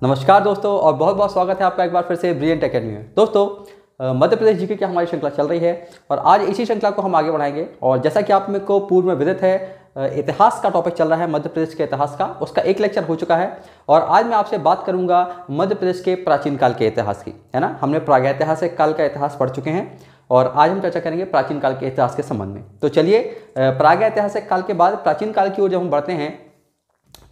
नमस्कार दोस्तों, और बहुत बहुत स्वागत है आपका एक बार फिर से ब्रिलियंट एकेडमी में। दोस्तों, मध्य प्रदेश जीके की हमारी श्रृंखला चल रही है और आज इसी श्रृंखला को हम आगे बढ़ाएंगे। और जैसा कि आप मेरे को पूर्व में विदित है, इतिहास का टॉपिक चल रहा है, मध्य प्रदेश के इतिहास का। उसका एक लेक्चर हो चुका है और आज मैं आपसे बात करूंगा मध्य प्रदेश के प्राचीन काल के इतिहास की, है ना। हमने प्रागैतिहासिक काल का इतिहास पढ़ चुके हैं और आज हम चर्चा करेंगे प्राचीन काल के इतिहास के संबंध में। तो चलिए, प्रागैतिहासिक काल के बाद प्राचीन काल की ओर जब हम बढ़ते हैं,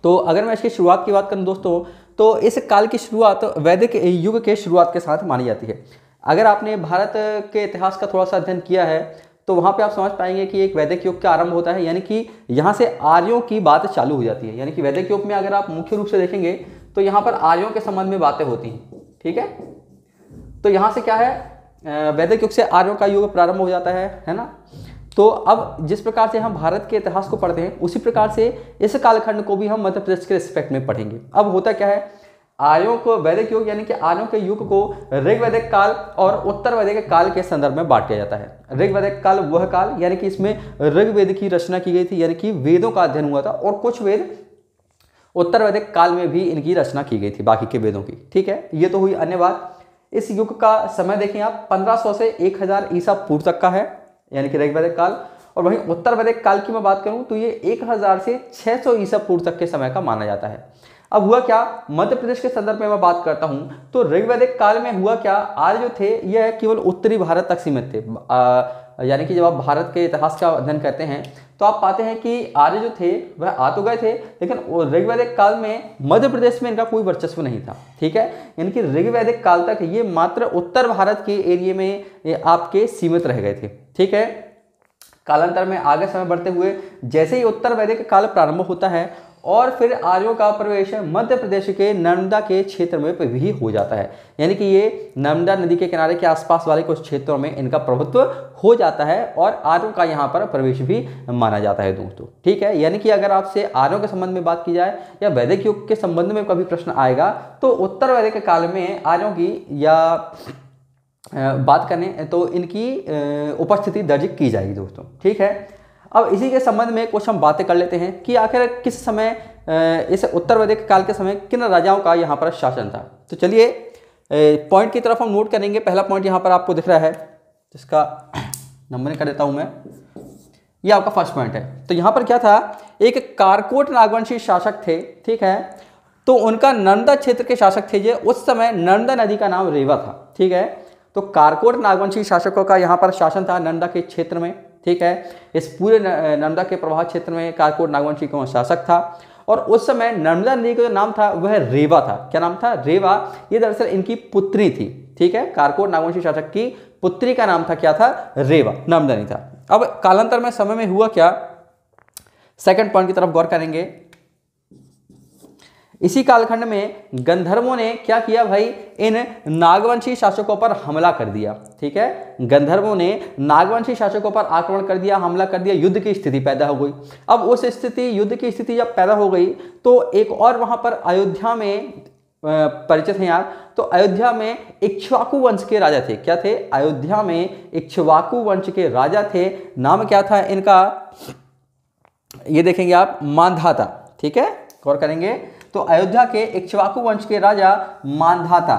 तो अगर मैं इसकी शुरुआत की बात करूं दोस्तों, तो इस काल की शुरुआत वैदिक युग के शुरुआत के साथ मानी जाती है। अगर आपने भारत के इतिहास का थोड़ा सा अध्ययन किया है तो वहाँ पे आप समझ पाएंगे कि एक वैदिक युग का आरंभ होता है, यानी कि यहाँ से आर्यों की बात चालू हो जाती है। यानी कि वैदिक युग में अगर आप मुख्य रूप से देखेंगे तो यहाँ पर आर्यों के संबंध में बातें होती हैं, ठीक है। तो यहाँ से क्या है, वैदिक युग से आर्यों का युग प्रारंभ हो जाता है ना। तो अब जिस प्रकार से हम भारत के इतिहास को पढ़ते हैं उसी प्रकार से इस कालखंड को भी हम मध्य प्रदेश के रिस्पेक्ट में पढ़ेंगे। अब होता क्या है, आर्यों को वैदिक युग यानी कि आर्यों के युग को ऋग्वैदिक काल और उत्तर वैदिक काल के संदर्भ में बांट दिया जाता है। ऋग्वैदिक काल वह काल यानी कि इसमें ऋग्वेद की रचना की गई थी, यानी कि वेदों का अध्ययन हुआ था, और कुछ वेद उत्तर वैदिक काल में भी इनकी रचना की गई थी, बाकी के वेदों की, ठीक है। ये तो हुई अन्य बात। इस युग का समय देखें आप, 1500 से 1000 ईसा पूर्व तक का है, यानी कि ऋग्वैदिक काल। और वहीं उत्तर वैदिक काल की मैं बात करूं तो ये 1000 से 600 ईसा पूर्व तक के समय का माना जाता है। अब हुआ क्या, मध्य प्रदेश के संदर्भ में मैं बात करता हूं तो ऋग्वैदिक काल में हुआ क्या, आर्य जो थे यह केवल उत्तरी भारत तक सीमित थे। यानी कि जब आप भारत के इतिहास का अध्ययन करते हैं तो आप पाते हैं कि आर्य जो थे वह आ तो गए थे, लेकिन ऋग्वैदिक काल में मध्य प्रदेश में इनका कोई वर्चस्व नहीं था, ठीक है। यानी कि ऋग्वैदिक काल तक ये मात्र उत्तर भारत के एरिया में आपके सीमित रह गए थे, ठीक है। कालांतर में आगे समय बढ़ते हुए जैसे ही उत्तर वैदिक काल प्रारंभ होता है और फिर आर्यों का प्रवेश मध्य प्रदेश के नर्मदा के क्षेत्र में भी हो जाता है। यानी कि ये नर्मदा नदी के किनारे के आसपास वाले कुछ क्षेत्रों में इनका प्रभुत्व हो जाता है और आर्यों का यहाँ पर प्रवेश भी माना जाता है दोस्तों, ठीक है। यानी कि अगर आपसे आर्यों के संबंध में बात की जाए या वैदिक युग के संबंध में कभी प्रश्न आएगा तो उत्तर वैदिक काल में आर्यों की या बात करें तो इनकी उपस्थिति दर्ज की जाएगी दोस्तों, ठीक है। अब इसी के संबंध में कुछ हम बातें कर लेते हैं कि आखिर किस समय इस उत्तर वैदिक काल के समय किन राजाओं का यहाँ पर शासन था। तो चलिए पॉइंट की तरफ हम नोट करेंगे। पहला पॉइंट यहाँ पर आपको दिख रहा है, जिसका नंबरिंग कर देता हूँ मैं। ये आपका फर्स्ट पॉइंट है। तो यहाँ पर क्या था, एक कारकोट नागवंशी शासक थे, ठीक है। तो उनका नर्मदा क्षेत्र के शासक थे, ये उस समय नर्मदा नदी का नाम रेवा था, ठीक है। तो कारकोट नागवंशी शासकों का यहाँ पर शासन था नर्मदा के क्षेत्र में, ठीक है। इस पूरे नर्मदा के प्रवाह क्षेत्र में कारकोट नागवंशी का शासक था और उस समय नर्मदा नदी का जो नाम था वह रेवा था। क्या नाम था? रेवा। ये दरअसल इनकी पुत्री थी, ठीक है। कारकोट नागवंशी शासक की पुत्री का नाम था, क्या था? रेवा, नर्मदा नदी था। अब कालांतर में समय में हुआ क्या, सेकंड पॉइंट की तरफ गौर करेंगे। इसी कालखंड में गंधर्वों ने क्या किया भाई, इन नागवंशी शासकों पर हमला कर दिया, ठीक है। गंधर्वों ने नागवंशी शासकों पर आक्रमण कर दिया, हमला कर दिया, युद्ध की स्थिति पैदा हो गई। अब उस स्थिति, युद्ध की स्थिति जब पैदा हो गई तो एक और वहां पर अयोध्या में परिचित हैं यार, तो अयोध्या में इक्ष्वाकु वंश के राजा थे। क्या थे? अयोध्या में इक्ष्वाकु वंश के राजा थे। नाम क्या था इनका, ये देखेंगे आप, मांधाता, ठीक है। गौर करेंगे तो अयोध्या के इक्ष्वाकु वंश के राजा मांधाता,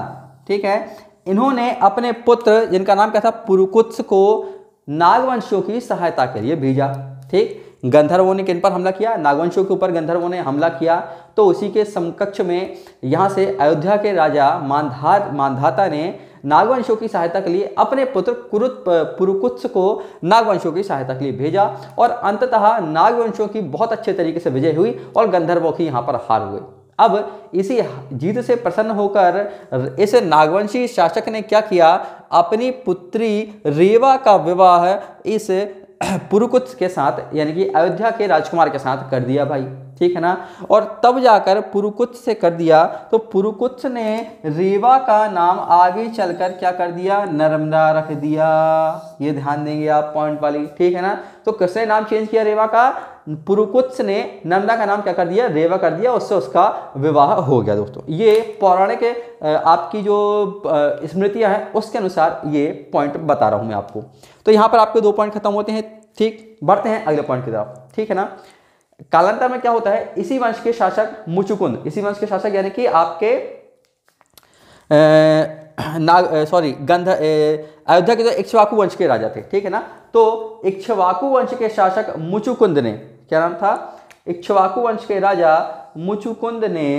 ठीक है। इन्होंने अपने पुत्र, जिनका नाम क्या था, पुरुकुत्स, को नागवंशियों की सहायता के लिए भेजा, ठीक। गंधर्वों ने किन पर हमला किया? नागवंशियों के ऊपर गंधर्वों ने हमला किया। तो उसी के समकक्ष में यहाँ से अयोध्या के राजा मांधाता ने नागवंशियों की सहायता के लिए अपने पुत्र पुरुकुत्स को नागवंशियों की सहायता के लिए भेजा और अंततः नागवंशियों की बहुत अच्छे तरीके से विजय हुई और गंधर्वों की यहाँ पर हार हुई। अब इसी जीत से प्रसन्न होकर इस नागवंशी शासक ने क्या किया, अपनी पुत्री रेवा का विवाह इस पुरुकुत्स के साथ, यानी कि अयोध्या के राजकुमार के साथ कर दिया भाई, ठीक है ना। और तब जाकर पुरुकुत्स से कर दिया तो पुरुकुत्स ने रेवा का नाम आगे चलकर क्या कर दिया, नर्मदा रख दिया। ये ध्यान देंगे आप पॉइंट वाली, ठीक है ना। तो किसने नाम चेंज किया रेवा का? पुरुकुत्स ने नर्मदा का नाम क्या कर दिया, रेवा कर दिया, उससे उसका विवाह हो गया दोस्तों। ये पौराणिक आपकी जो स्मृतियां हैं उसके अनुसार ये पॉइंट बता रहा हूं मैं आपको। तो यहाँ पर आपके 2 पॉइंट खत्म होते हैं, ठीक। बढ़ते हैं अगले पॉइंट की तरफ, ठीक है ना। कालांतर में क्या होता है, इसी वंश के शासक मुचुकुंद, इसी वंश के शासक यानी कि आपके अयोध्या के जो इक्ष्वाकु वंश के राजा थे, ठीक है ना। तो इक्ष्वाकु वंश के शासक मुचुकुंद ने, क्या नाम था, इक्ष्वाकु वंश के राजा मुचुकुंद ने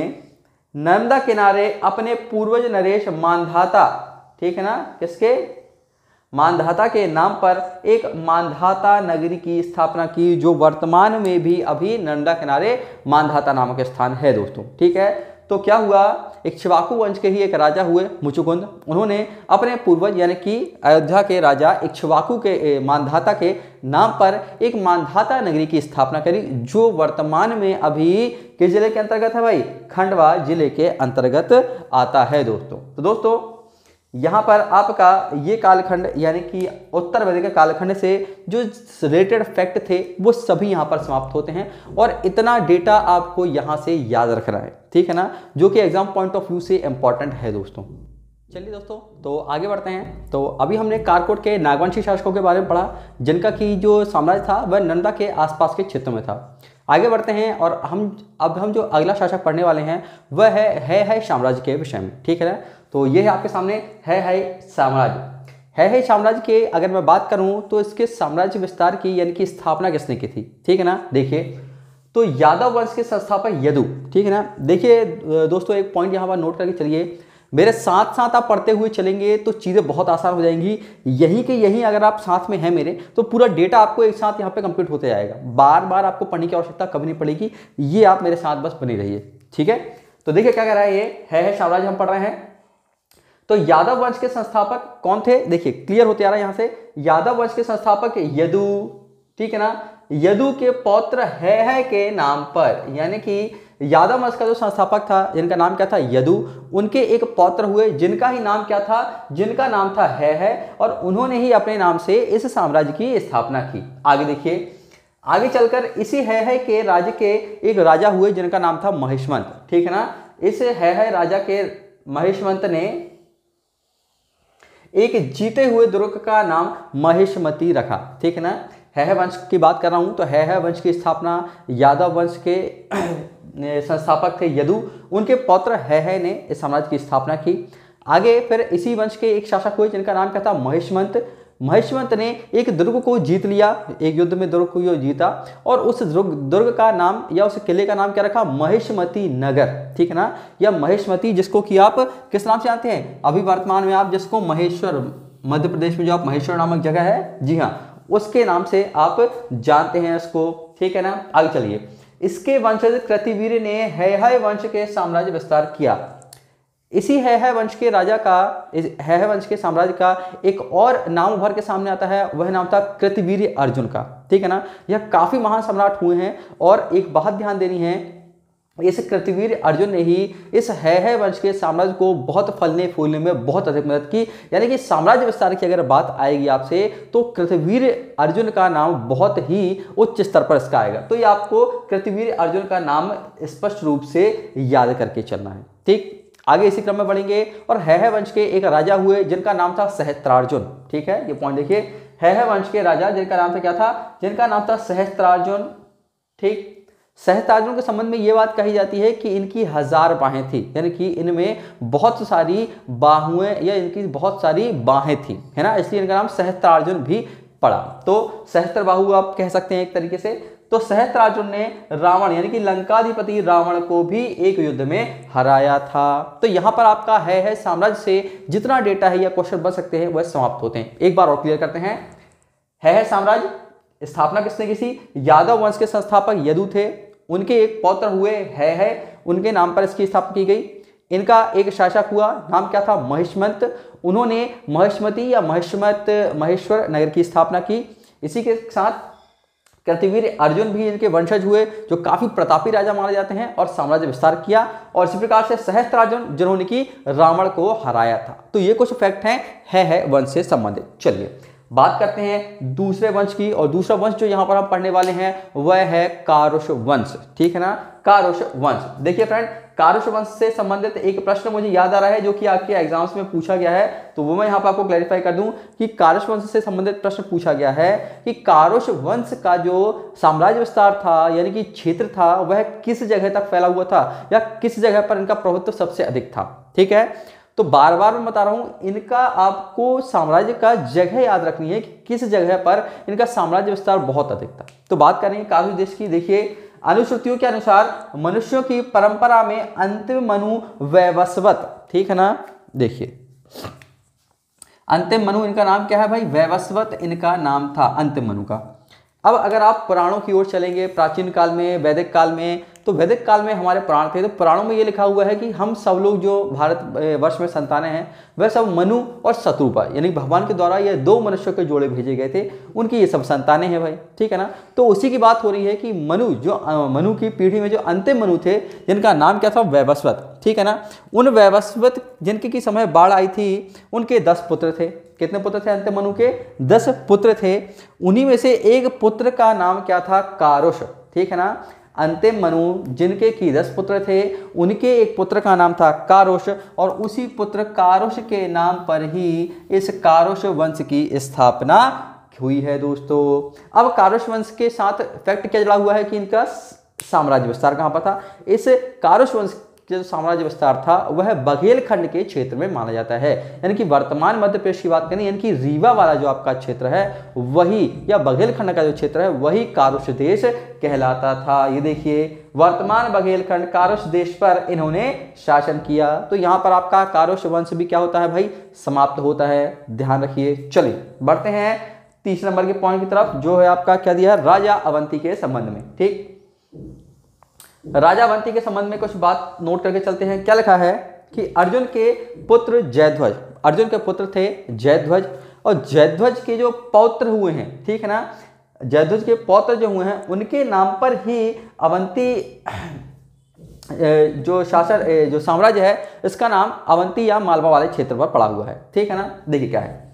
नर्मदा किनारे अपने पूर्वज नरेश मांधाता, ठीक है ना, किसके, मांधाता के नाम पर एक मांधाता नगरी की स्थापना की, जो वर्तमान में भी अभी नर्मदा किनारे मांधाता नामक स्थान है दोस्तों, ठीक है। तो क्या हुआ, इक्ष्वाकु वंश के ही एक राजा हुए मुचुकुंद, उन्होंने अपने पूर्वज यानी कि अयोध्या के राजा इक्ष्वाकु के मांधाता के नाम पर एक मांधाता नगरी की स्थापना करी, जो वर्तमान में अभी किस जिले के अंतर्गत है भाई, खंडवा जिले के अंतर्गत आता है दोस्तों। तो दोस्तों यहाँ पर आपका ये कालखंड यानी कि उत्तर वैदिक कालखंड से जो रिलेटेड फैक्ट थे वो सभी यहाँ पर समाप्त होते हैं, और इतना डेटा आपको यहाँ से याद रखना है, ठीक है ना, जो कि एग्जाम पॉइंट ऑफ व्यू से इंपॉर्टेंट है दोस्तों। चलिए दोस्तों, तो आगे बढ़ते हैं। तो अभी हमने कारकोट के नागवंशी शासकों के बारे में पढ़ा, जिनका की जो साम्राज्य था वह नर्मदा के आसपास के क्षेत्र में था। आगे बढ़ते हैं और हम जो अगला शासक पढ़ने वाले हैं वह है साम्राज्य के विषय में, ठीक है ना। तो ये है आपके सामने है साम्राज्य। है साम्राज्य के अगर मैं बात करूं तो इसके साम्राज्य विस्तार की यानी कि स्थापना किसने की थी, ठीक है ना। देखिए, तो यादव वंश के संस्थापक यदु, ठीक है ना। देखिए दोस्तों, एक पॉइंट यहाँ पर नोट करके चलिए, मेरे साथ साथ आप पढ़ते हुए चलेंगे तो चीज़ें बहुत आसान हो जाएंगी। यहीं के यहीं अगर आप साथ में हैं मेरे, तो पूरा डेटा आपको एक साथ यहाँ पे कंप्लीट होते जाएगा, बार बार आपको पढ़ने की आवश्यकता कभी नहीं पड़ेगी। ये आप मेरे साथ बस बने रहिए, ठीक है। तो देखिए क्या कह रहा है, ये है साम्राज्य हम पढ़ रहे हैं। तो यादव वंश के संस्थापक कौन थे, देखिए क्लियर होते आ रहा है यहाँ से, यादव वंश के संस्थापक यदु, ठीक है ना। यदु के पौत्र है के नाम पर, यानी कि यादव वंश का जो संस्थापक था जिनका नाम क्या था, यदु, उनके एक पौत्र हुए जिनका ही नाम क्या था, जिनका नाम था है, और उन्होंने ही अपने नाम से इस साम्राज्य की स्थापना की। आगे देखिए, आगे चलकर इसी है के राज्य के एक राजा हुए जिनका नाम था महिष्मंत, ठीक है ना। इस है राजा के महिष्मंत ने एक जीते हुए दुर्ग का नाम महिष्मती रखा, ठीक है ना। है वंश की बात कर रहा हूं, तो है वंश की स्थापना यादव वंश के संस्थापक थे यदु, उनके पौत्र है ने इस साम्राज्य की स्थापना की। आगे फिर इसी वंश के एक शासक हुए जिनका नाम क्या था, महिष्मंत। महिष्मंत ने एक दुर्ग को जीत लिया, एक युद्ध में दुर्ग को जीता, और उस दुर्ग का नाम या उस किले का नाम क्या रखा, महिष्मती नगर, ठीक है ना। या महिष्मती, जिसको कि आप किस नाम से जानते हैं, अभी वर्तमान में आप जिसको महेश्वर, मध्य प्रदेश में जो आप महेश्वर नामक जगह है, जी हाँ, उसके नाम से आप जानते हैं इसको, ठीक है ना। आगे चलिए, इसके वंशज कृतिवीर ने है वंश के साम्राज्य विस्तार किया। इसी है वंश के राजा का, है वंश के साम्राज्य का एक और नाम उभर के सामने आता है, वह नाम था कृतिवीर अर्जुन का, ठीक है ना। यह काफी महान सम्राट हुए हैं, और एक बात ध्यान देनी है, इस कृतिवीर अर्जुन ने ही इस है वंश के साम्राज्य को बहुत फलने फूलने में बहुत अधिक मदद की। यानी कि साम्राज्य विस्तार की अगर बात आएगी आपसे, तो कृतिवीर अर्जुन का नाम बहुत ही उच्च स्तर पर इसका आएगा। तो ये आपको कृतिवीर अर्जुन का नाम स्पष्ट रूप से याद करके चलना है, ठीक। आगे इसी क्रम में बढ़ेंगे, और है वंश के एक राजा हुए जिनका नाम था सहस्त्रार्जुन, ठीक है। ये पॉइंट देखिए, है वंश के राजा जिनका नाम था क्या था, जिनका नाम था सहस्त्रार्जुन, ठीक। सहस्त्रार्जुन के संबंध में ये बात कही जाती है कि इनकी 1000 बाहें थी, यानी कि इनमें बहुत सारी बाहुएं या इनकी बहुत सारी बाहें थी, है ना, इसलिए इनका नाम सहस्त्रार्जुन भी पड़ा। तो सहस्त्रबाहु आप कह सकते हैं एक तरीके से। तो सहस्त्रार्जुन ने रावण यानी कि लंकाधिपति रावण को भी एक युद्ध में हराया था। तो यहां पर आपका है साम्राज्य से जितना डेटा है या क्वेश्चन बन सकते हैं वह समाप्त होते हैं। एक बार और क्लियर करते हैं, है साम्राज्य स्थापना किसने की थी, यादव वंश के संस्थापक यदु थे, उनके एक पौत्र हुए है, उनके नाम पर इसकी स्थापना की गई। इनका एक शासक हुआ, नाम क्या था, महिष्मंत, उन्होंने महिष्मती या महेश्वर नगर की स्थापना की। इसी के साथ कृतिवीर अर्जुन भी इनके वंशज हुए, जो काफी प्रतापी राजा माने जाते हैं, और साम्राज्य विस्तार किया। और इसी प्रकार से सहस्त्रार्जुन जिन्होंने की रावण को हराया था। तो ये कुछ फैक्ट हैं है वंश से संबंधित। चलिए बात करते हैं दूसरे वंश की, और दूसरा वंश जो यहाँ पर हम पढ़ने वाले हैं वह है कारुष वंश, ठीक है ना। कारुष वंश, देखिए फ्रेंड, कारुष वंश से संबंधित एक प्रश्न मुझे याद आ रहा है जो कि आपके एग्जाम्स में पूछा गया है, तो वो मैं यहाँ पर आपको क्लैरिफाई कर दूं कि कारुष वंश से संबंधित प्रश्न पूछा गया है कि कारुष वंश का जो साम्राज्य विस्तार था यानी कि क्षेत्र था, वह किस जगह तक फैला हुआ था या किस जगह पर इनका प्रभुत्व सबसे अधिक था, ठीक है। तो बार बार मैं बता रहा हूँ, इनका आपको साम्राज्य का जगह याद रखनी है कि किस जगह पर इनका साम्राज्य विस्तार बहुत अधिक था। तो बात करेंगे कारुष देश की। देखिए, अनुश्रुतियों के अनुसार मनुष्यों की परंपरा में अंतिम मनु वैवस्वत, ठीक है ना। देखिए, अंतिम मनु इनका नाम क्या है भाई? वैवस्वत इनका नाम था अंतिम मनु का। अब अगर आप पुराणों की ओर चलेंगे, प्राचीन काल में, वैदिक काल में, तो वैदिक काल में हमारे पुराण थे। तो पुराणों में ये लिखा हुआ है कि हम सब लोग जो भारत वर्ष में संतानें हैं वह सब मनु और शत्रुपा, यानी भगवान के द्वारा ये दो मनुष्यों के जोड़े भेजे गए थे, उनकी ये सब संतानें हैं भाई, ठीक है ना। तो उसी की बात हो रही है कि मनु, जो मनु की पीढ़ी में जो अंतिम मनु थे, जिनका नाम क्या था? वैवस्वत, ठीक है ना। उन वैवस्वत जिनके की समय बाढ़ आई थी, उनके 10 पुत्र थे। कितने पुत्र थे अंतिम मनु के? 10 पुत्र थे। उन्हीं में से एक पुत्र का नाम क्या था? कारुष, ठीक है ना। अंतिम मनु जिनके की 10 पुत्र थे, उनके एक पुत्र का नाम था कारुष, और उसी पुत्र कारुष के नाम पर ही इस कारुष वंश की स्थापना हुई है दोस्तों। अब कारुष वंश के साथ फैक्ट क्या जुड़ा हुआ है कि इनका साम्राज्य विस्तार कहां पर था? इस कारुष वंश जो साम्राज्य विस्तार था वह बघेलखंड के क्षेत्र में माना जाता है, यानी कि वर्तमान मध्य प्रदेश की बात करें, यानी कि रीवा वाला जो आपका क्षेत्र है वही, या बघेलखंड का जो क्षेत्र है वही कारुष देश कहलाता था। ये देखिए, वर्तमान बघेलखंड कारुष देश पर इन्होंने शासन किया। तो यहाँ पर आपका कारुष वंश भी क्या होता है भाई? समाप्त होता है, ध्यान रखिए। चलिए बढ़ते हैं तीसरे नंबर के पॉइंट की तरफ, जो है आपका क्या दिया है? राजा अवंती के संबंध में। ठीक, राजा अवंती के संबंध में कुछ बात नोट करके चलते हैं। क्या लिखा है कि अर्जुन के पुत्र जयध्वज, अर्जुन के पुत्र थे जयध्वज, और जयध्वज के जो पौत्र हुए हैं, ठीक है ना, जयध्वज के पौत्र जो हुए हैं उनके नाम पर ही अवंती जो शासन, जो साम्राज्य है, इसका नाम अवंती या मालवा वाले क्षेत्र पर पड़ा हुआ है, ठीक है ना। देखिए क्या है,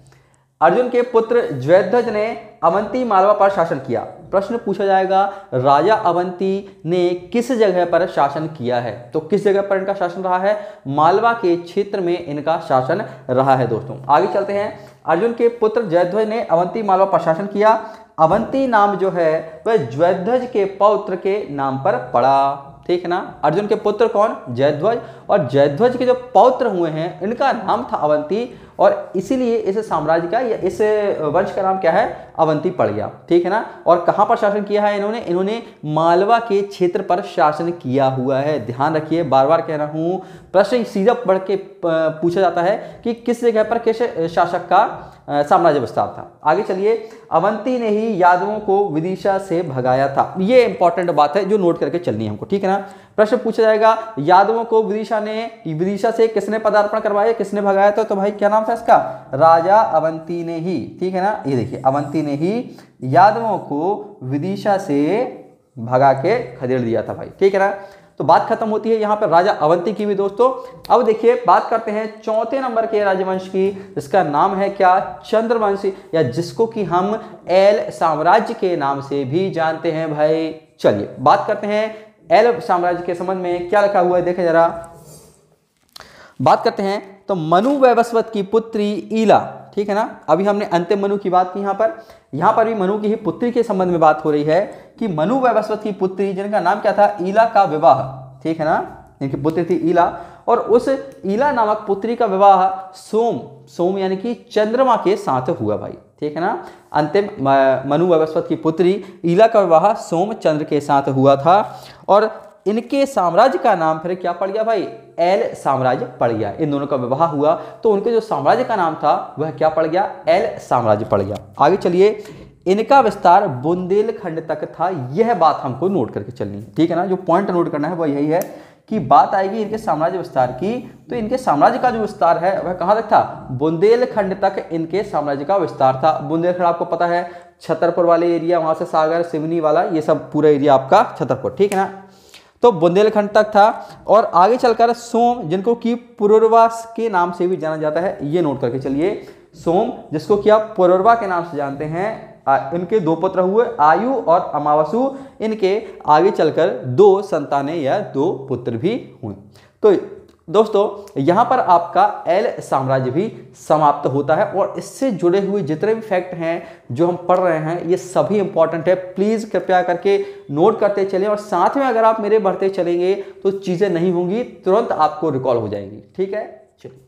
अर्जुन के पुत्र जयध्वज ने अवंती मालवा पर शासन किया। प्रश्न पूछा जाएगा, राजा अवंती ने किस जगह पर शासन किया है? तो किस जगह पर इनका शासन रहा है? मालवा के क्षेत्र में इनका शासन रहा है दोस्तों। आगे चलते हैं। अर्जुन के पुत्र जयध्वज ने अवंती मालवा पर शासन किया। अवंती नाम जो है वह जयध्वज के पौत्र के नाम पर पड़ा, ठीक है ना। अर्जुन के पुत्र कौन? जयध्वज, और जयध्वज के जो पौत्र हुए हैं इनका नाम था अवंती, और इसीलिए इस साम्राज्य का या इस वंश का नाम क्या है? अवंती पड़ गया, ठीक है ना। और कहां पर शासन किया है इन्होंने? इन्होंने मालवा के क्षेत्र पर शासन किया हुआ है। ध्यान रखिए, बार बार कह रहा हूं, प्रश्न सीधा पढ़ के पूछा जाता है कि किस जगह पर किस शासक का साम्राज्य विस्तार था। आगे चलिए। अवंती ने ही यादवों को विदिशा से भगाया था। ये इंपॉर्टेंट बात है जो नोट करके चलनी है हमको, ठीक है ना। प्रश्न पूछा जाएगा, यादवों को विदिशा से किसने पदार्पण करवाया, किसने भगाया था? तो भाई क्या नाम था इसका? राजा अवंती ने ही, ठीक है ना। ये देखिए, अवंती ने ही यादवों को विदिशा से भगा के खदेड़ दिया था भाई, ठीक है ना। तो बात खत्म होती है यहाँ पर राजा अवंती की भी दोस्तों। अब देखिए बात करते हैं चौथे नंबर के राजवंश की, जिसका नाम है क्या? चंद्रवंश, या जिसको कि हम एल साम्राज्य के नाम से भी जानते हैं भाई। चलिए बात करते हैं एल साम्राज्य के संबंध में क्या लिखा हुआ है, देखें जरा। बात करते हैं तो मनु वैवस्वत की पुत्री ईला, ठीक है ना। अभी हमने अंतिम मनु की बात की, यहाँ पर भी मनु की ही पुत्री के संबंध में बात हो रही है कि मनु वैवस्वत की पुत्री जिनका नाम क्या था? ईला का विवाह, ठीक है ना। इनकी पुत्री थी ईला, और उस ईला नामक पुत्री का विवाह सोम यानी कि चंद्रमा के साथ हुआ भाई, ठीक है ना। अंतिम मनु वैवस्वत की पुत्री ईला का विवाह सोम चंद्र के साथ हुआ था, और इनके साम्राज्य का नाम फिर क्या पड़ गया भाई? एल साम्राज्य पड़ गया। इन दोनों का विवाह हुआ तो उनके जो साम्राज्य का नाम था वह क्या पड़ गया? एल साम्राज्य पड़ गया। आगे चलिए। इनका विस्तार बुंदेलखंड तक था। यह बात हमको नोट करके चलनी है, ठीक है ना। जो पॉइंट नोट करना है वो यही है कि बात आएगी इनके साम्राज्य विस्तार की, तो इनके साम्राज्य का जो विस्तार है वह कहां तक था? बुंदेलखंड तक इनके साम्राज्य का विस्तार था। बुंदेलखंड आपको पता है छतरपुर वाले एरिया, वहां से सागर सिवनी वाला, ये सब पूरा एरिया आपका छतरपुर, ठीक है ना। तो बुंदेलखंड तक था। और आगे चलकर सोम, जिनको कि पुरुरवा के नाम से भी जाना जाता है, ये नोट करके चलिए। सोम, जिसको कि आप पुरुरवा के नाम से जानते हैं, इनके 2 पुत्र हुए, आयु और अमावसु। इनके आगे चलकर 2 संतानें या 2 पुत्र भी हुए। तो दोस्तों यहाँ पर आपका एल साम्राज्य भी समाप्त होता है, और इससे जुड़े हुए जितने भी फैक्ट हैं जो हम पढ़ रहे हैं ये सभी इंपॉर्टेंट है। प्लीज़ कृपया करके नोट करते चलें, और साथ में अगर आप मेरे बढ़ते चलेंगे तो चीज़ें नहीं होंगी, तुरंत आपको रिकॉल हो जाएंगी, ठीक है। चलिए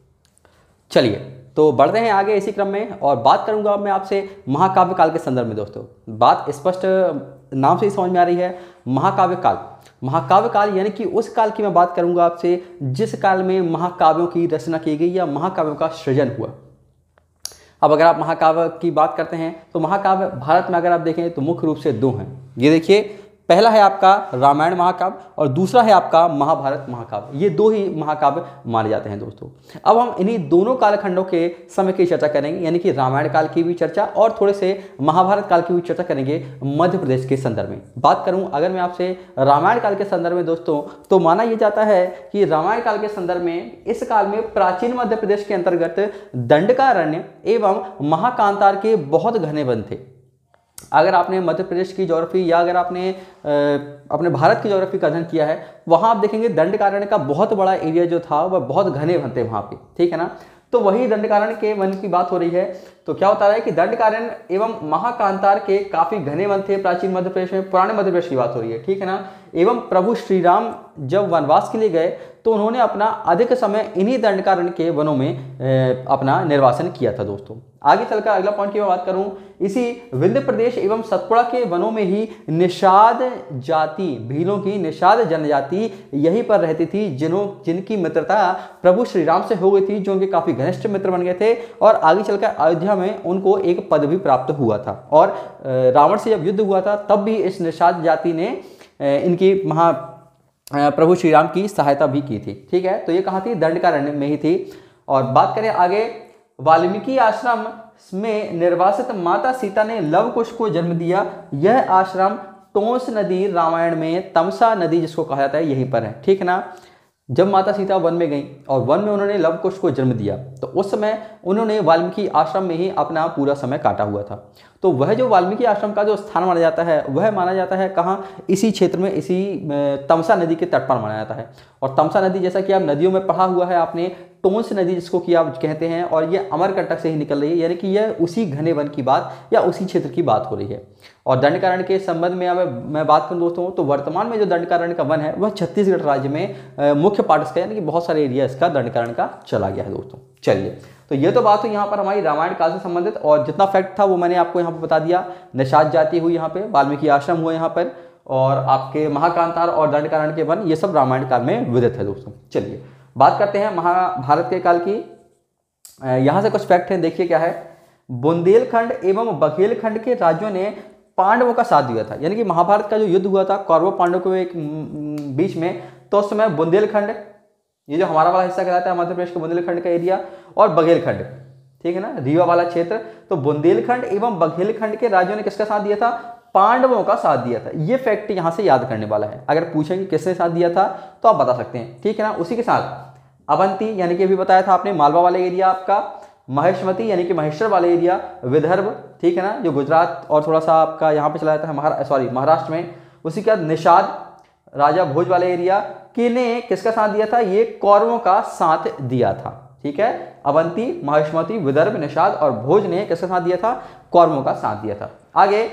चलिए तो बढ़ते हैं आगे इसी क्रम में, और बात करूंगा मैं आपसे महाकाव्य काल के संदर्भ में। दोस्तों बात स्पष्ट नाम से ही समझ में आ रही है, महाकाव्य काल। महाकाव्य काल यानी कि उस काल की मैं बात करूंगा आपसे जिस काल में महाकाव्यों की रचना की गई या महाकाव्यों का सृजन हुआ। अब अगर आप महाकाव्य की बात करते हैं तो महाकाव्य भारत में अगर आप देखें तो मुख्य रूप से दो हैं। ये देखिए, पहला है आपका रामायण महाकाव्य और दूसरा है आपका महाभारत महाकाव्य। ये दो ही महाकाव्य माने जाते हैं दोस्तों। अब हम इन्हीं दोनों कालखंडों के समय की चर्चा करेंगे, यानी कि रामायण काल की भी चर्चा और थोड़े से महाभारत काल की भी चर्चा करेंगे मध्य प्रदेश के संदर्भ में। बात करूं अगर मैं आपसे रामायण काल के संदर्भ में दोस्तों, तो माना यह जाता है कि रामायण काल के संदर्भ में इस काल में प्राचीन मध्य प्रदेश के अंतर्गत दंडकारण्य एवं महाकांतार के बहुत घने वन थे। अगर आपने मध्य प्रदेश की ज्योग्राफी या अगर आपने अपने भारत की ज्योग्राफी का अध्ययन किया है, वहां आप देखेंगे दंडकारण्य का बहुत बड़ा एरिया जो था वह बहुत घने वन थे वहां पे, ठीक है ना। तो वही दंडकारण्य के वन की बात हो रही है। तो क्या होता है कि दंडकारण्य एवं महाकांतार के काफी घने वन थे प्राचीन मध्य प्रदेश में, पुराने मध्य प्रदेश की बात हो रही है, ठीक है ना। एवं प्रभु श्री राम जब वनवास के लिए गए तो उन्होंने अपना अधिक समय इन्हीं दंडकारण्य के वनों में अपना निर्वासन किया था दोस्तों। आगे चलकर अगला पॉइंट की मैं बात करूं, इसी विंध्य प्रदेश एवं सतपुड़ा के वनों में ही निषाद जाति, भीलों की निषाद जनजाति यहीं पर रहती थी, जिनकी मित्रता प्रभु श्री राम से हो गई थी, जो उनके काफी घनिष्ठ मित्र बन गए थे। और आगे चलकर अयोध्या में उनको एक पद भी प्राप्त हुआ था, और रावण से जब युद्ध हुआ था तब भी इस निषाद जाति ने इनकी प्रभु श्री राम की सहायता भी की थी, ठीक है। तो ये कहाँ थी? दंडकारण्य में ही थी। और बात करें आगे, वाल्मीकि आश्रम में निर्वासित माता सीता ने लव कुश को जन्म दिया। यह आश्रम टोंस नदी रामायण में तमसा नदी जिसको कहा जाता है यहीं पर है, ठीक है ना। जब माता सीता वन में गई और वन में उन्होंने लव कुश को जन्म दिया तो उस समय उन्होंने वाल्मीकि आश्रम में ही अपना पूरा समय काटा हुआ था। तो वह जो वाल्मीकि आश्रम का जो स्थान माना जाता है वह माना जाता है कहाँ? इसी क्षेत्र में, इसी तमसा नदी के तट पर माना जाता है। और तमसा नदी जैसा कि आप नदियों में पढ़ा हुआ है आपने, टोंस नदी जिसको कि आप कहते हैं, और ये अमरकंटक से ही निकल रही है, यानी कि यह उसी घने वन की बात या उसी क्षेत्र की बात हो रही है। और दंडकारण्य के संबंध में अब मैं बात करूं दोस्तों, तो वर्तमान में जो दंडकारण्य का वन है वह छत्तीसगढ़ राज्य में मुख्य पार्ट इसका, यानी कि बहुत सारे एरिया इसका दंडकारण्य का चला गया है दोस्तों। चलिए, तो ये तो बात हुई यहाँ पर हमारी रामायण काल से संबंधित, और जितना फैक्ट था वो मैंने आपको यहाँ पर बता दिया। निषाद जाति हुई यहाँ पे, वाल्मीकि आश्रम हुआ यहाँ पर, और आपके महाकांतार और दंडकारण्य के वन, ये सब रामायण काल में विदित है दोस्तों। चलिए बात करते हैं महाभारत के काल की। यहाँ से कुछ फैक्ट हैं, देखिए क्या है। बुंदेलखंड एवं बघेलखंड के राज्यों ने पांडवों का साथ दिया था, यानी कि महाभारत का जो युद्ध हुआ था कौरवों पांडवों के बीच में, तो उस समय बुंदेलखंड, ये जो हमारा वाला हिस्सा कहलाता है मध्य प्रदेश के बुंदेलखंड का एरिया, और बघेलखंड, ठीक है ना, रीवा वाला क्षेत्र। तो बुंदेलखंड एवं बघेलखंड के राज्यों ने किसका साथ दिया था? पांडवों का साथ दिया था। ये फैक्ट यहां से याद करने वाला है। अगर पूछेंगे किसने साथ दिया था तो आप बता सकते हैं, ठीक है ना। उसी के साथ अवंती, यानी कि अभी बताया था आपने, मालवा वाला एरिया आपका, महेशमती यानी कि महेश्वर वाला एरिया, विदर्भ, ठीक है ना, जो गुजरात और थोड़ा सा आपका यहाँ पे चला जाता है महाराष्ट्र में। उसी के बाद निषाद, राजा भोज वाले एरिया, किने किसका साथ दिया था? ये कौरवों का साथ दिया था, ठीक है। अवंती, महेशमती, विदर्भ, निषाद और भोज ने किसका साथ दिया था? कौरवों का साथ दिया था। आगे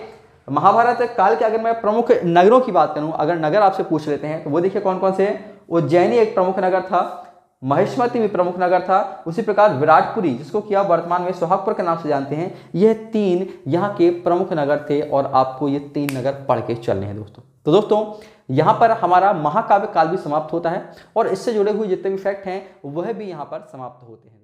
महाभारत काल के अगर मैं प्रमुख नगरों की बात करूं, अगर नगर आपसे पूछ लेते हैं तो वो देखिए कौन कौन से हैं। उज्जैनी एक प्रमुख नगर था, महेशमती भी प्रमुख नगर था, उसी प्रकार विराटपुरी जिसको कि आप वर्तमान में सोहागपुर के नाम से जानते हैं, यह 3 यहाँ के प्रमुख नगर थे, और आपको ये 3 नगर पढ़ के चलने हैं दोस्तों। तो दोस्तों यहाँ पर हमारा महाकाव्य काल भी समाप्त होता है, और इससे जुड़े हुए जितने भी फैक्ट हैं वह भी यहाँ पर समाप्त होते हैं।